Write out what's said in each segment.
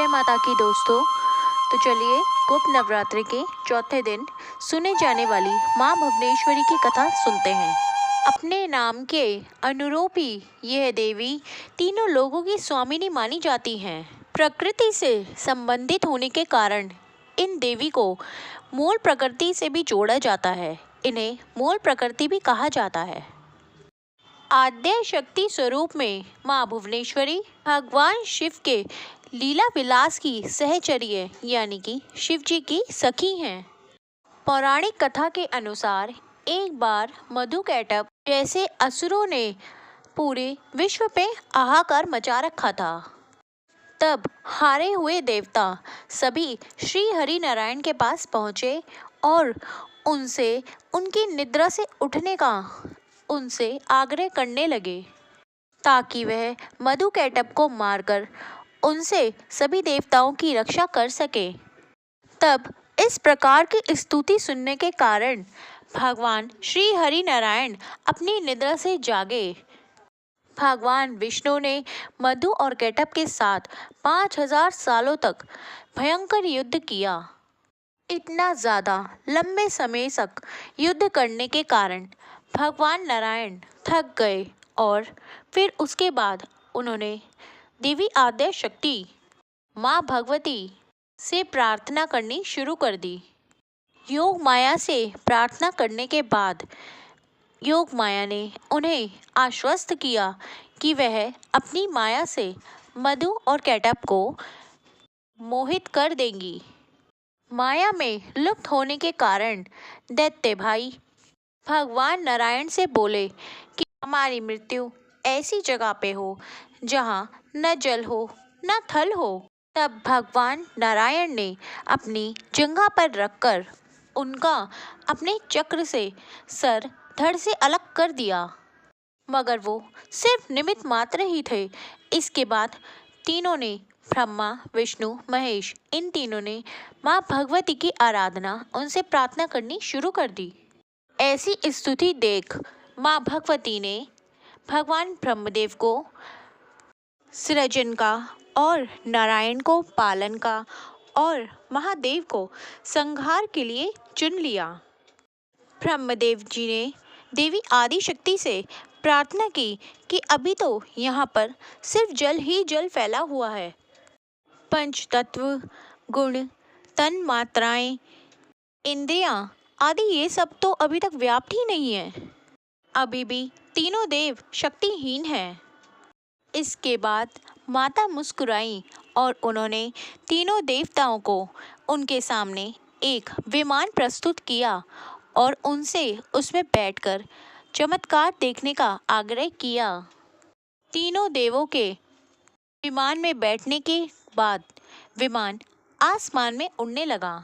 जय माता की दोस्तों। तो चलिए गुप्त नवरात्रि के चौथे दिन सुने जाने वाली माँ भुवनेश्वरी की कथा सुनते हैं। अपने नाम के अनुरूप ही यह देवी तीनों लोगों की स्वामिनी मानी जाती हैं। प्रकृति से संबंधित होने के कारण इन देवी को मूल प्रकृति से भी जोड़ा जाता है। इन्हें मूल प्रकृति भी कहा जाता है। आद्य शक्ति स्वरूप में माँ भुवनेश्वरी भगवान शिव के लीला विलास की सहचर्य यानी कि शिव जी की सखी हैं। पौराणिक कथा के अनुसार एक बार मधुकैटभ जैसे असुरों ने पूरे विश्व पे हाहाकार मचा रखा था। तब हारे हुए देवता सभी श्री हरि नारायण के पास पहुँचे और उनसे उनकी निद्रा से उठने का उनसे आग्रह करने लगे ताकि वह मधुकैटभ को मारकर उनसे सभी देवताओं की रक्षा कर सके। तब इस प्रकार की स्तुति सुनने के कारण भगवान श्री हरि नारायण अपनी निद्रा से जागे। भगवान विष्णु ने मधु और कैटभ के साथ 5000 सालों तक भयंकर युद्ध किया। इतना ज़्यादा लंबे समय तक युद्ध करने के कारण भगवान नारायण थक गए और फिर उसके बाद उन्होंने देवी आद्य शक्ति माँ भगवती से प्रार्थना करनी शुरू कर दी। योग माया से प्रार्थना करने के बाद योग माया ने उन्हें आश्वस्त किया कि वह अपनी माया से मधु और कैटभ को मोहित कर देंगी। माया में लुप्त होने के कारण दैत्य भाई भगवान नारायण से बोले कि हमारी मृत्यु ऐसी जगह पे हो जहाँ न जल हो न थल हो। तब भगवान नारायण ने अपनी जंघा पर रखकर उनका अपने चक्र से सर धड़ से अलग कर दिया, मगर वो सिर्फ निमित्त मात्र ही थे। इसके बाद तीनों ने ब्रह्मा विष्णु महेश इन तीनों ने माँ भगवती की आराधना उनसे प्रार्थना करनी शुरू कर दी। ऐसी स्तुति देख माँ भगवती ने भगवान ब्रह्मदेव को सृजन का और नारायण को पालन का और महादेव को संहार के लिए चुन लिया। ब्रह्मदेव जी ने देवी आदि शक्ति से प्रार्थना की कि अभी तो यहाँ पर सिर्फ जल ही जल फैला हुआ है। पंच तत्व गुण तन मात्राएं इंद्रियां आदि ये सब तो अभी तक व्याप्त ही नहीं है। अभी भी तीनों देव शक्तिहीन हैं। इसके बाद माता मुस्कुराई और उन्होंने तीनों देवताओं को उनके सामने एक विमान प्रस्तुत किया और उनसे उसमें बैठकर चमत्कार देखने का आग्रह किया। तीनों देवों के विमान में बैठने के बाद विमान आसमान में उड़ने लगा।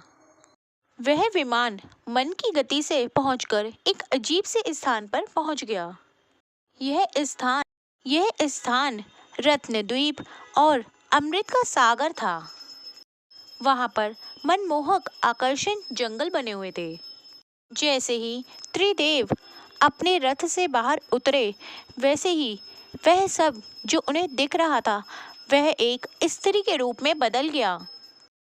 वह विमान मन की गति से पहुंचकर एक अजीब से स्थान पर पहुंच गया। यह स्थान रत्नद्वीप और अमृत का सागर था। वहां पर मनमोहक आकर्षण जंगल बने हुए थे। जैसे ही त्रिदेव अपने रथ से बाहर उतरे वैसे ही वह सब जो उन्हें दिख रहा था वह एक स्त्री के रूप में बदल गया।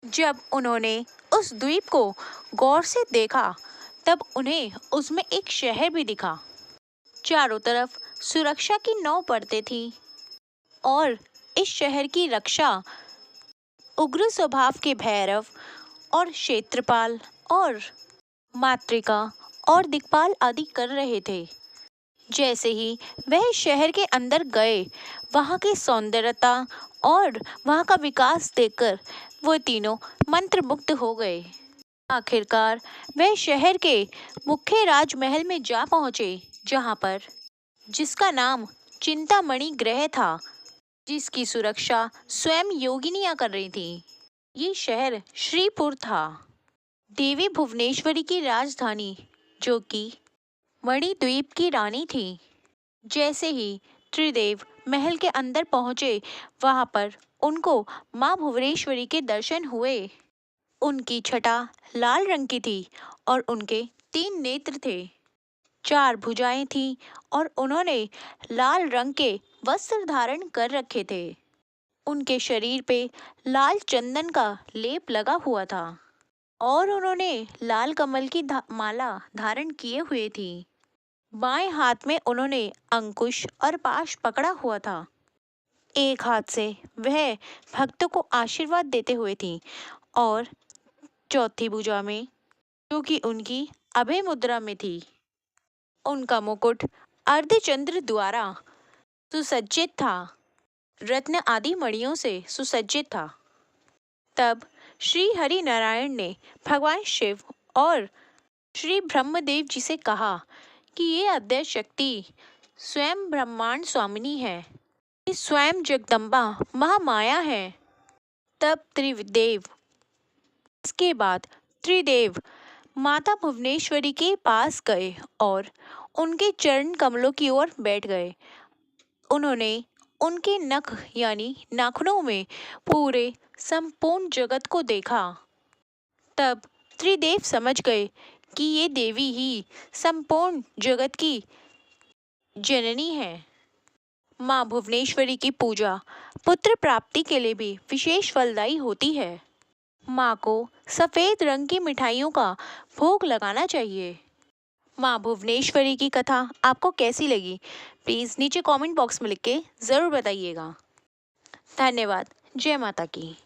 जब उन्होंने उस द्वीप को गौर से देखा तब उन्हें उसमें एक शहर भी दिखा। चारों तरफ सुरक्षा की 9 परतें थीं और इस शहर की रक्षा उग्र स्वभाव के भैरव और क्षेत्रपाल और मातृका और दिक्पाल आदि कर रहे थे। जैसे ही वह शहर के अंदर गए वहाँ की सौंदर्यता और वहाँ का विकास देखकर वो तीनों मंत्रमुग्ध हो गए। आखिरकार वह शहर के मुख्य राजमहल में जा पहुँचे जहाँ पर जिसका नाम चिंतामणि गृह था, जिसकी सुरक्षा स्वयं योगिनियाँ कर रही थी। ये शहर श्रीपुर था, देवी भुवनेश्वरी की राजधानी जो कि मणिद्वीप की रानी थी। जैसे ही त्रिदेव महल के अंदर पहुँचे वहाँ पर उनको माँ भुवनेश्वरी के दर्शन हुए। उनकी छटा लाल रंग की थी और उनके 3 नेत्र थे, 4 भुजाएं थीं और उन्होंने लाल रंग के वस्त्र धारण कर रखे थे। उनके शरीर पे लाल चंदन का लेप लगा हुआ था और उन्होंने लाल कमल की माला धारण किए हुए थी। बाएं हाथ में उन्होंने अंकुश और पाश पकड़ा हुआ था। एक हाथ से वह भक्तों को आशीर्वाद देते हुए थी और चौथी भुजा में, जो कि उनकी अभय मुद्रा में थी, उनका मुकुट अर्धचंद्र द्वारा सुसज्जित था, रत्न आदि मणियों से सुसज्जित था। तब श्री हरि नारायण ने भगवान शिव और श्री ब्रह्मदेव जी से कहा कि ये अद्वैत शक्ति स्वयं ब्रह्मांड स्वामिनी है, ये स्वयं जगदम्बा महामाया है। तब त्रिदेव, इसके बाद त्रिदेव माता भुवनेश्वरी के पास गए और उनके चरण कमलों की ओर बैठ गए। उन्होंने उनके नख यानी नाखूनों में पूरे संपूर्ण जगत को देखा। तब त्रिदेव समझ गए कि ये देवी ही संपूर्ण जगत की जननी है। माँ भुवनेश्वरी की पूजा पुत्र प्राप्ति के लिए भी विशेष फलदायी होती है। माँ को सफ़ेद रंग की मिठाइयों का भोग लगाना चाहिए। माँ भुवनेश्वरी की कथा आपको कैसी लगी, प्लीज़ नीचे कमेंट बॉक्स में लिख के ज़रूर बताइएगा। धन्यवाद। जय माता की।